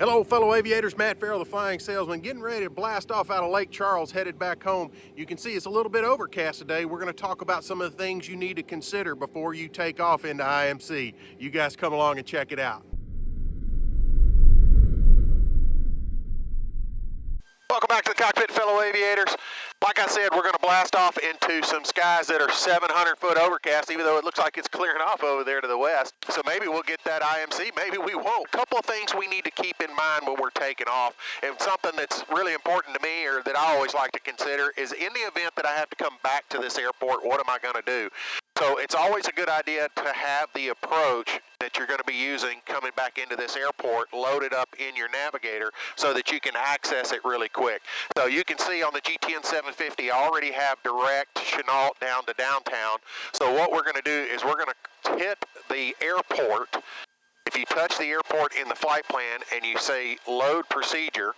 Hello fellow aviators, Matt Farrell, the Flying Salesman, getting ready to blast off out of Lake Charles, headed back home. You can see it's a little bit overcast today. We're going to talk about some of the things you need to consider before you take off into IMC. You guys come along and check it out. Welcome back to the cockpit, fellow aviators. Like I said, we're going to blast off into some skies that are 700-foot overcast, even though it looks like it's clearing off over there to the west. So maybe we'll get that IMC, maybe we won't. A couple of things we need to keep in mind when we're taking off, and something that's really important to me, or that I always like to consider, is in the event that I have to come back to this airport, what am I going to do? So it's always a good idea to have the approach that you're going to be using coming back into this airport loaded up in your navigator so that you can access it really quick. So you can see on the GTN 750, I already have direct Shoutout down to downtown. So what we're going to do is we're going to hit the airport. If you touch the airport in the flight plan and you say load procedure,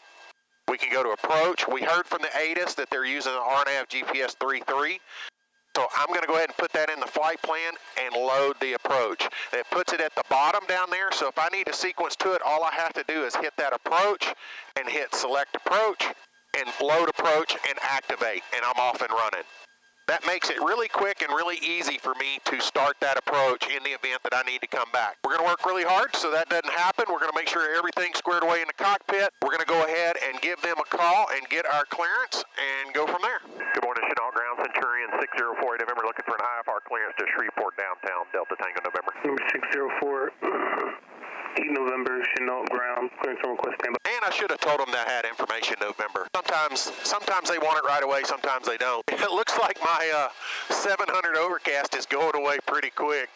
we can go to approach. We heard from the ATIS that they're using the RNAV GPS 3.3. So I'm going to go ahead and put that in the flight plan and load the approach. It puts it at the bottom down there, so if I need a sequence to it, all I have to do is hit that approach and hit select approach and load approach and activate, and I'm off and running. That makes it really quick and really easy for me to start that approach in the event that I need to come back. We're going to work really hard so that doesn't happen. We're going to make sure everything's squared away in the cockpit. We're going to go ahead and give them a call and get our clearance and go from there. Good morning, Shoutout Ground Centurion 604 November, looking for an IFR clearance to Shreveport downtown, Delta Tango November. Number 604. 8 November, Shoutout Ground, clearance from request standby. And I should have told them that had information November. Sometimes they want it right away, sometimes they don't. It looks like my 700 overcast is going away pretty quick.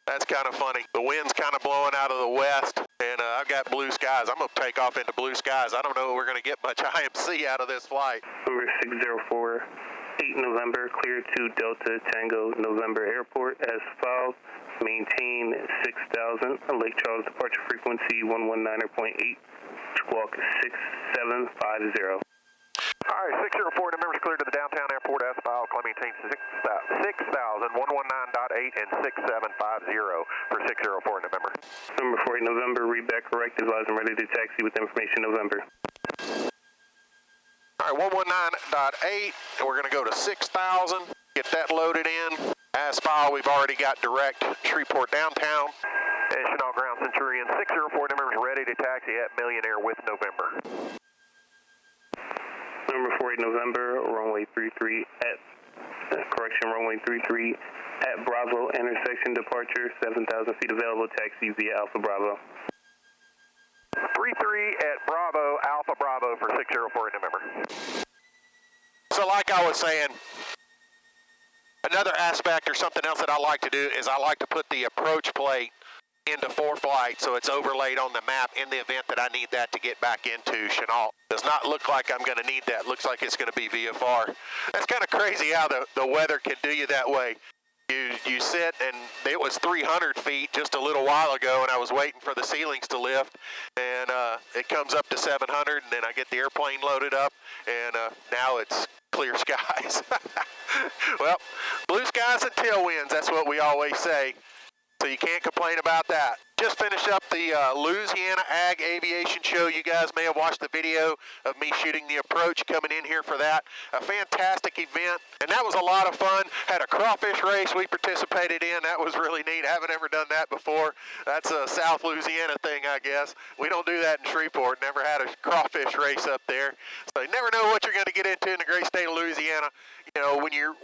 That's kind of funny. The wind's kind of blowing out of the west, and I've got blue skies. I'm going to take off into blue skies. I don't know if we're going to get much IMC out of this flight. Number 604, 8 November, clear to Delta Tango November Airport as filed. Maintain 6,000, Lake Charles departure frequency 119.8, squawk 6750. All right, 604 November is cleared to the downtown airport as filed. Climb maintain 6,000, 119.8 and 6750 for 604 November. Number 48 November, read back correct, advise I'm ready to taxi with information November. All right, 119.8, and we're going to go to 6,000, get that loaded in. As filed, we've already got direct Shreveport downtown. And Shoutout Ground Centurion 604 November is ready to taxi at Millionaire with November. Number 48 November, runway 33 runway 33 at Bravo intersection departure, 7,000 feet available, taxi via Alpha Bravo. 33 at Bravo, Alpha Bravo for 604 November. So like I was saying, another aspect or something else that I like to do is I like to put the approach plate into ForeFlight so it's overlaid on the map in the event that I need that to get back into Shoutout. Does not look like I'm going to need that. Looks like it's going to be VFR. That's kind of crazy how the weather can do you that way. You sit, and it was 300 feet just a little while ago, and I was waiting for the ceilings to lift, and it comes up to 700, and then I get the airplane loaded up, and now it's clear skies. Well, blue skies and tailwinds, that's what we always say. So you can't complain about that. Just finished up the Louisiana Ag Aviation Show. You guys may have watched the video of me shooting the approach, coming in here for that. A fantastic event, and that was a lot of fun. Had a crawfish race we participated in. That was really neat. Haven't ever done that before. That's a South Louisiana thing, I guess. We don't do that in Shreveport. Never had a crawfish race up there. So you never know what you're going to get into in the great state of Louisiana. You know, when you're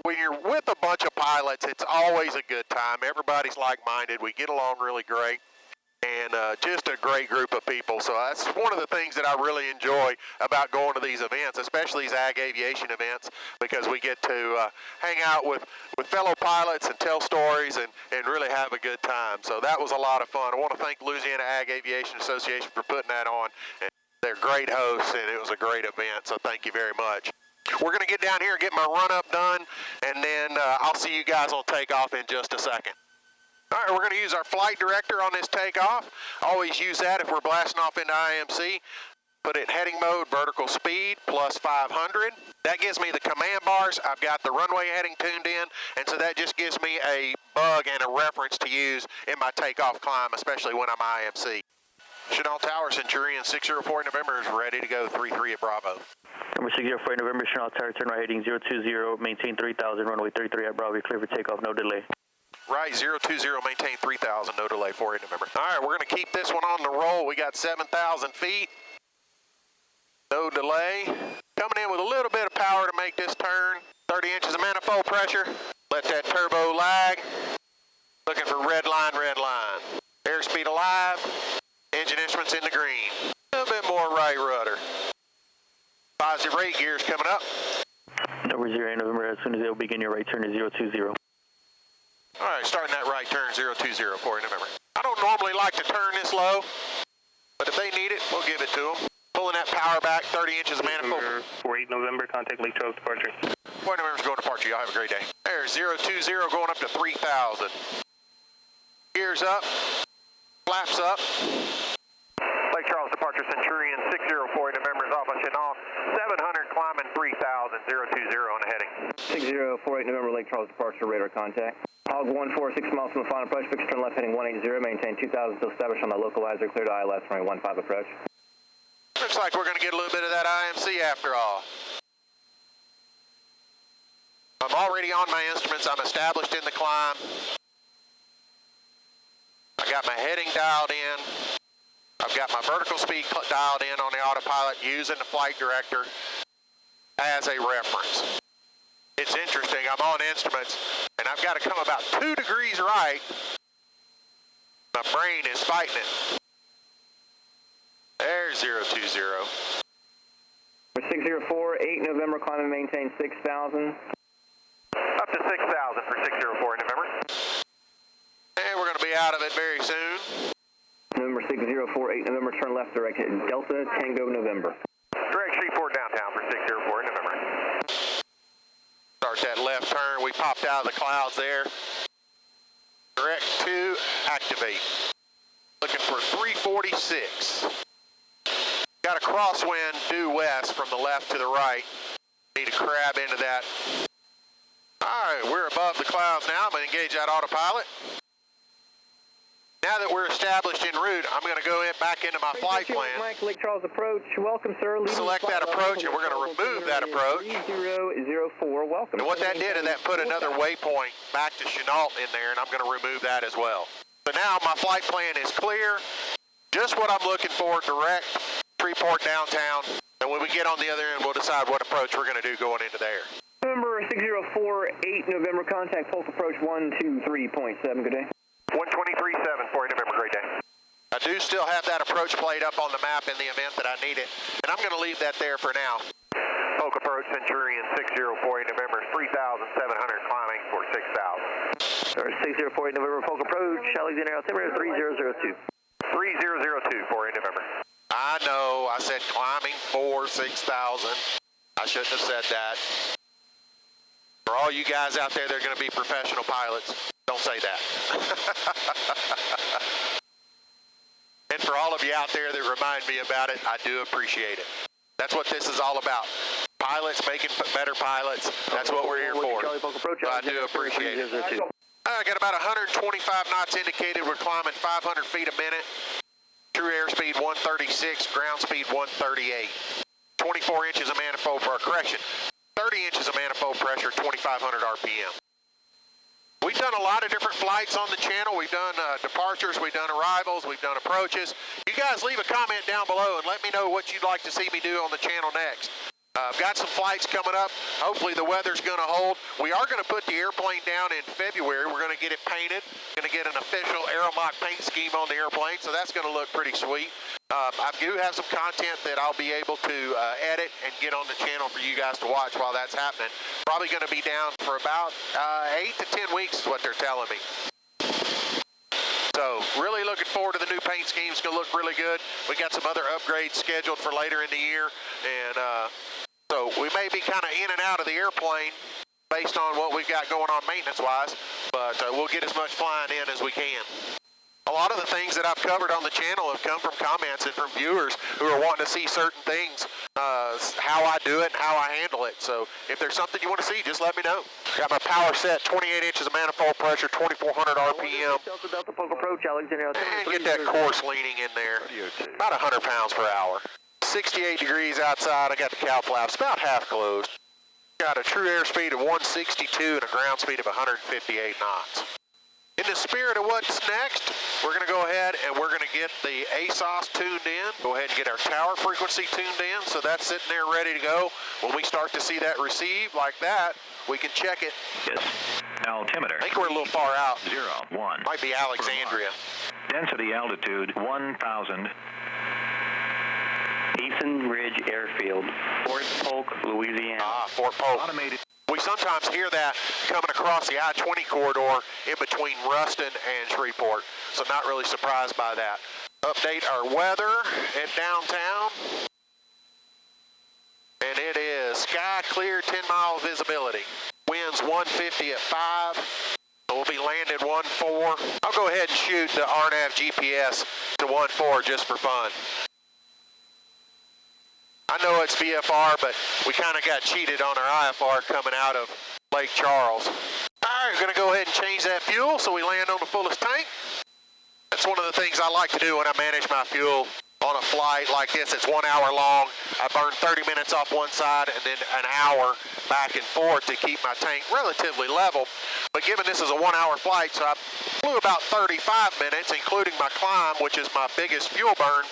with a bunch of pilots, it's always a good time. Everybody's like-minded. We get along really great. And just a great group of people. So that's one of the things that I really enjoy about going to these events, especially these ag aviation events, because we get to hang out with fellow pilots and tell stories and really have a good time. So that was a lot of fun. I want to thank Louisiana Ag Aviation Association for putting that on. And they're great hosts, and it was a great event, so thank you very much. We're going to get down here and get my run-up done, and then I'll see you guys on takeoff in just a second. All right, we're going to use our flight director on this takeoff. Always use that if we're blasting off into IMC. Put it in heading mode, vertical speed, plus 500. That gives me the command bars. I've got the runway heading tuned in, and so that just gives me a bug and a reference to use in my takeoff climb, especially when I'm IMC. Shoutout Tower, Centurion 604 November is ready to go, 3-3 at Bravo. Number 604 November, Shoutout Tower, turn right heading 020, maintain 3000, runway 33 at Bravo, clear for takeoff, no delay. Right, 020, maintain 3000, no delay, 48 November. All right, we're going to keep this one on the roll. We got 7,000 feet, no delay. Coming in with a little bit of power to make this turn. 30 inches of manifold pressure. Let that turbo lag. Looking for red line, red line. Airspeed alive. Engine instruments in the green. A little bit more right rudder. Positive rate gears coming up. Number 0 November, as soon as they'll begin your right turn to 020. All right, starting that right turn, 020 for November. I don't normally like to turn this low, but if they need it, we'll give it to them. Pulling that power back, 30 inches of manifold. 48 November, contact Lake Charles departure. 4 November's going to departure. Y'all have a great day. There's 020 going up to 3,000. Gears up, flaps up. Lake Charles departure, Centurion 604 November is off on Shoutout. 700 climbing 3,000, 020 on the heading. 6048 November, Lake Charles departure, radar contact. Hog 146 miles from the final approach, fixed turn left heading 180, maintain 2000 still established on the localizer, clear to ILS runway 15 approach. Looks like we're going to get a little bit of that IMC after all. I'm already on my instruments. I'm established in the climb. I got my heading dialed in. I've got my vertical speed dialed in on the autopilot using the flight director as a reference. It's interesting. I'm on instruments, and I've got to come about 2 degrees right. My brain is fighting it. There's 020. 6048 November, climb and maintain 6000. Up to 6,000 for 604 November. And we're going to be out of it very soon. November 6048 November, turn left direct at Delta Tango November. Direct Shreveport downtown for 604 November. Start that left turn. We popped out of the clouds there. Direct to activate. Looking for 346. Got a crosswind due west from the left to the right. Need to crab into that. All right, we're above the clouds now. I'm going to engage that autopilot. Now that we're established en route, I'm going to go back into my flight plan. Mike, Lake Charles approach. Welcome, sir. Select that approach, and we're going to remove that approach. 3004, welcome. And what that did is that put another waypoint back to Shoutout in there, and I'm going to remove that as well. So now my flight plan is clear. Just what I'm looking for, direct Shreveport downtown. And when we get on the other end, we'll decide what approach we're going to do going into there. November 6048 November, contact Polk approach 123.7, good day. 123.7 for November, great day. I do still have that approach plate up on the map in the event that I need it, and I'm going to leave that there for now. Polk approach, Centurion 604 November, 3,700 climbing for 6,000. Sir, 6048 November, Polk approach, Alexander Altimeter 3002. 3002 for November. I know, I said climbing for 6,000. I shouldn't have said that. For all you guys out there that are going to be professional pilots, don't say that. And for all of you out there that remind me about it, I do appreciate it. That's what this is all about. Pilots making better pilots. That's what we're here for. So I do appreciate it. I got about 125 knots indicated. We're climbing 500 feet a minute. True airspeed 136, ground speed 138. 24 inches of manifold correction. 30 inches of manifold pressure, 2,500 RPM. We've done a lot of different flights on the channel. We've done departures, we've done arrivals, we've done approaches. You guys leave a comment down below and let me know what you'd like to see me do on the channel next. I've got some flights coming up. Hopefully the weather's going to hold. We are going to put the airplane down in February. We're going to get it painted. Going to get an official Aeromock paint scheme on the airplane, so that's going to look pretty sweet. I do have some content that I'll be able to edit and get on the channel for you guys to watch while that's happening. Probably going to be down for about 8 to 10 weeks is what they're telling me. So really looking forward to the new paint scheme. It's going to look really good. We got some other upgrades scheduled for later in the year, and so we may be kind of in and out of the airplane based on what we've got going on maintenance-wise, but we'll get as much flying in as we can. A lot of the things that I've covered on the channel have come from comments and from viewers who are wanting to see certain things it's how I do it and how I handle it. So if there's something you want to see, just let me know. Got my power set, 28 inches of manifold pressure, 2,400 RPM. Delta Polk approach, Alexandria. And get that course leaning in there. About 100 pounds per hour. 68 degrees outside. I got the cow flaps about half closed. Got a true airspeed of 162 and a ground speed of 158 knots. In the spirit of what's next, we're going to go ahead and we're going to get the ASOS tuned in. Go ahead and get our tower frequency tuned in. So that's sitting there ready to go. When we start to see that receive like that, we can check it. Yes. Altimeter. I think we're a little far out. 0, 1. Might be Alexandria. Density altitude 1,000. Eason Ridge Airfield, Fort Polk, Louisiana. Fort Polk. Automated. We sometimes hear that coming across the I-20 corridor in between Ruston and Shreveport, so not really surprised by that. Update our weather at downtown, and it is sky clear, 10-mile visibility. Winds 150 at 5. So we'll be landing 1-4. I'll go ahead and shoot the RNAV GPS to 1-4 just for fun. I know it's VFR, but we kind of got cheated on our IFR coming out of Lake Charles. All right, we're going to go ahead and change that fuel so we land on the fullest tank. That's one of the things I like to do when I manage my fuel on a flight like this. It's 1 hour long. I burn 30 minutes off one side and then an hour back and forth to keep my tank relatively level. But given this is a 1 hour flight, so I flew about 35 minutes, including my climb, which is my biggest fuel burn.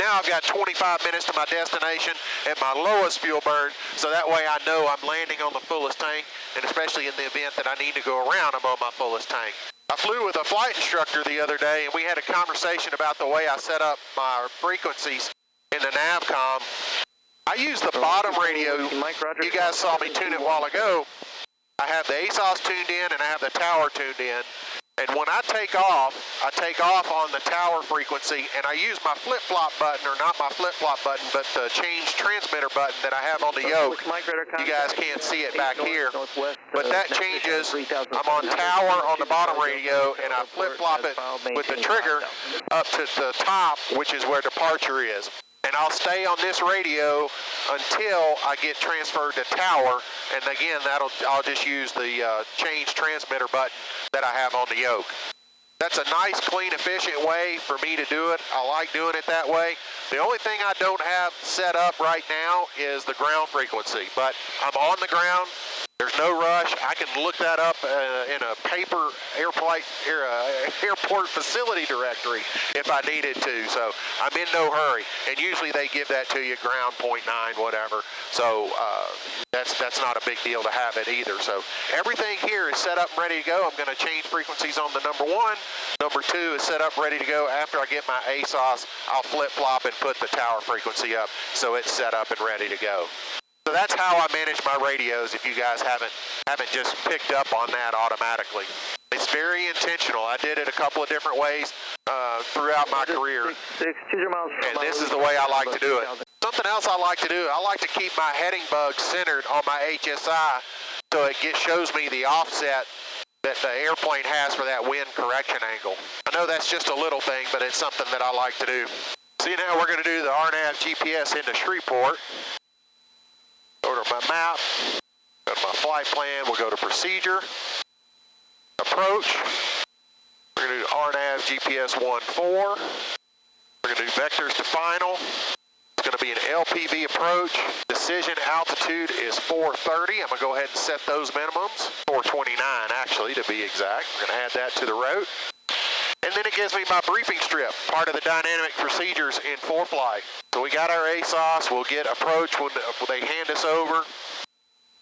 Now I've got 25 minutes to my destination at my lowest fuel burn, so that way I know I'm landing on the fullest tank, and especially in the event that I need to go around, I'm on my fullest tank. I flew with a flight instructor the other day, and we had a conversation about the way I set up my frequencies in the NavCom. I use the bottom radio. You guys saw me tune it a while ago. I have the ASOS tuned in, and I have the tower tuned in. And when I take off on the tower frequency, and I use my flip-flop button, or not my flip-flop button, but the change transmitter button that I have on the yoke. You guys can't see it back here, but that changes. I'm on tower on the bottom radio, and I flip-flop it with the trigger up to the top, which is where departure is. And I'll stay on this radio until I get transferred to tower, and again, I'll just use the change transmitter button that I have on the yoke. That's a nice, clean, efficient way for me to do it. I like doing it that way. The only thing I don't have set up right now is the ground frequency, but I'm on the ground. There's no rush. I can look that up in a paper airport facility directory if I needed to. So I'm in no hurry. And usually they give that to you ground 0.9, whatever. So that's not a big deal to have it either. So everything here is set up and ready to go. I'm going to change frequencies on the number 1. Number 2 is set up ready to go. After I get my ASOS, I'll flip-flop and put the tower frequency up so it's set up and ready to go. So that's how I manage my radios, if you guys haven't just picked up on that automatically. It's very intentional. I did it a couple of different ways throughout my career. And this is the way I like to do it. Something else I like to do, I like to keep my heading bug centered on my HSI so it shows me the offset that the airplane has for that wind correction angle. I know that's just a little thing, but it's something that I like to do. See, now we're going to do the RNAV GPS into Shreveport. Go to my map, go to my flight plan, we'll go to procedure, approach, we're going to do RNAV GPS 1-4, we're going to do vectors to final, it's going to be an LPV approach, decision altitude is 430, I'm going to go ahead and set those minimums, 429 actually to be exact, we're going to add that to the route. And then it gives me my briefing strip, part of the dynamic procedures in ForeFlight. So we got our ASOS, we'll get approach when they hand us over.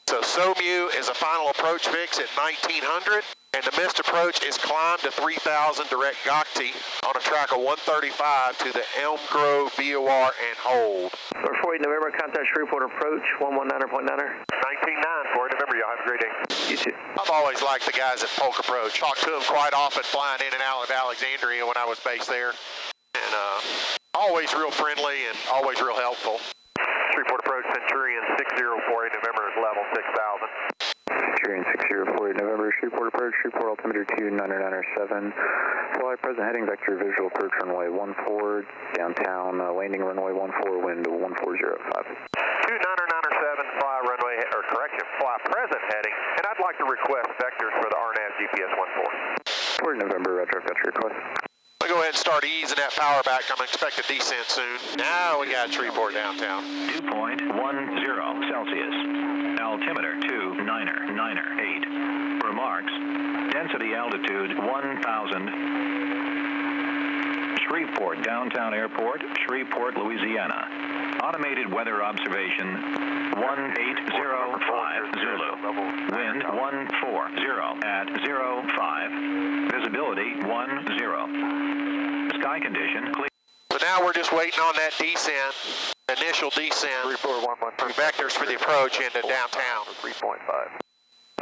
So SOMU is a final approach fix at 1900, and the missed approach is climb to 3000 direct Gokti on a track of 135 to the Elm Grove VOR and hold. Number 48 November, contact Shreveport approach, 119.9er. 19-9, 4 November, y'all have a great day. You too. I've always liked the guys at Polk Approach. Talked to them quite often flying in and out of Alexandria when I was based there. And always real friendly and always real helpful. Shreveport Approach, Centurion 6048 November is level 6000. Centurion 6048 November, Shreveport. Shreveport approach, Shreveport altimeter 29907. Fly present heading vector visual approach runway 14, downtown landing runway 14, wind 1405. 29907, fly runway, or correction, fly present heading, and I'd like to request vectors for the RNAV GPS 14. For November, Roger, got your request. I'll go ahead and start easing that power back. I'm expecting descent soon. Now we got Shreveport downtown. 2.10 Celsius. Altimeter 29908. Remarks. Density altitude 1,000. Shreveport Downtown Airport, Shreveport, Louisiana. Automated weather observation 1805 Zulu. Wind 140 at 05. Visibility 10. Sky condition clear. So now we're just waiting on that descent, initial descent, for vectors for the approach into downtown. 3.5.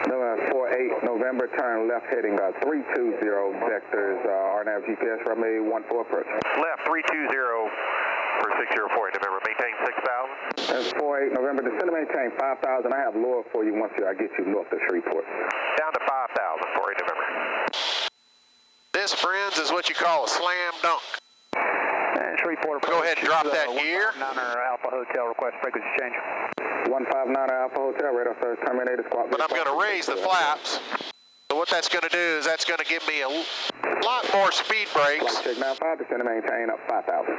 November 48, November, turn left heading 320 vectors, RNAV GPS, runway 14 approach. Left 320 for 604 November, maintain 6,000. That's 48, November, descend to maintain 5,000. I have lower for you once I get you north of Shreveport. Down to 5,000 for November. This, friends, is what you call a slam dunk. And Shreveport approach. Go ahead and drop that gear. 159er Alpha Hotel, request frequency change. 159 Alpha Hotel, radar service terminated, squawk. But I'm going to raise the flaps. So what that's going to do is that's going to give me a lot more speed brakes. Check 95, descend to maintain up 5,000.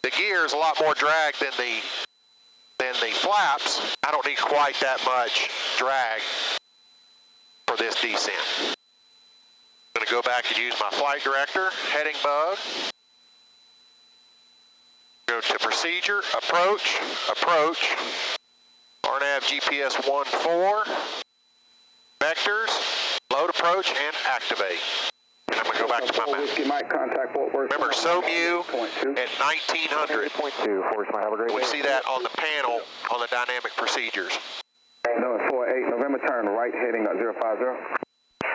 The gear is a lot more drag than the flaps. I don't need quite that much drag for this descent. I'm going to go back and use my flight director, heading bug. Go to procedure, approach, RNAV GPS 14, vectors, load approach, and activate. And I'm going to go back to my map. Whiskey Mike, contact Fort Worth. Remember, SOMU at 1900. We see that on the panel on the dynamic procedures. November 48, November, turn right heading 050.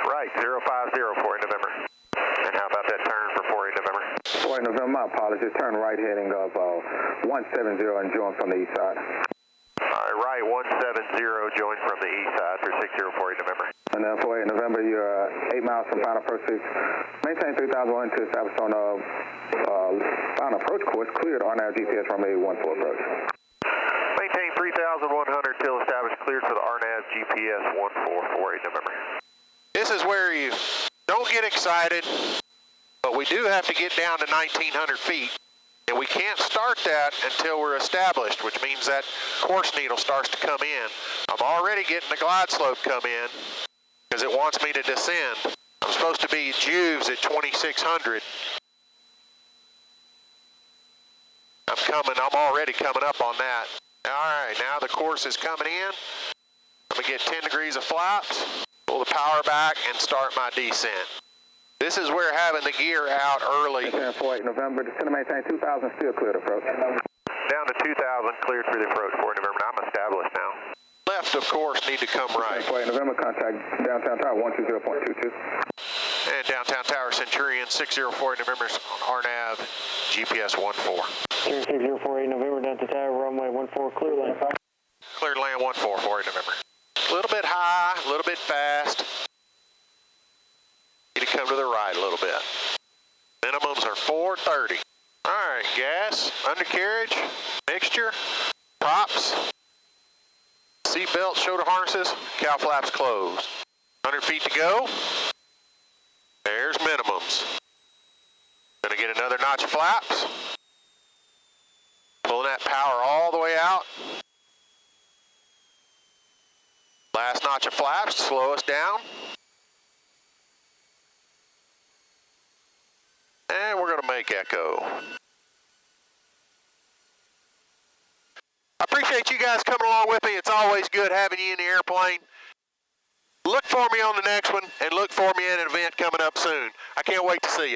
Right, 050 for November. And how about that turn for 48 November? 48 November, my apologies. Turn right heading of 170 and join from the east side. All right, right 170, join from the east side for 6048 November. And then 48 November, you're 8 miles from final approach 6. Maintain 3001 to establish on final approach course, cleared RNAV GPS runway 14 approach. Maintain 3100 till established, cleared for the RNAV GPS 1448 November. This is where you don't get excited, but we do have to get down to 1900 feet. And we can't start that until we're established, which means that course needle starts to come in. I'm already getting the glide slope come in because it wants me to descend. I'm supposed to be Juves at 2600. I'm already coming up on that. All right, now the course is coming in. I'm gonna get 10 degrees of flaps, pull the power back, and start my descent. This is where having the gear out early. 48 November, descend to maintain 2000, still cleared approach. Down to 2000, cleared through the approach for November. I'm established now. Left, of course, need to come right. 48 November, contact downtown tower 120.22. And downtown tower Centurion 604 November, RNAV GPS 14. 6048 November, downtown tower, runway 14, clear land. Cleared land 1448 November. A little bit high, a little bit fast. Need to come to the right a little bit. Minimums are 430. All right, gas, undercarriage, mixture, props, seat belt, shoulder harnesses, cow flaps closed. 100 feet to go. There's minimums. Gonna get another notch of flaps. Pulling that power all the way out. Last notch of flaps to slow us down. And we're going to make echo. I appreciate you guys coming along with me. It's always good having you in the airplane. Look for me on the next one, and look for me at an event coming up soon. I can't wait to see you.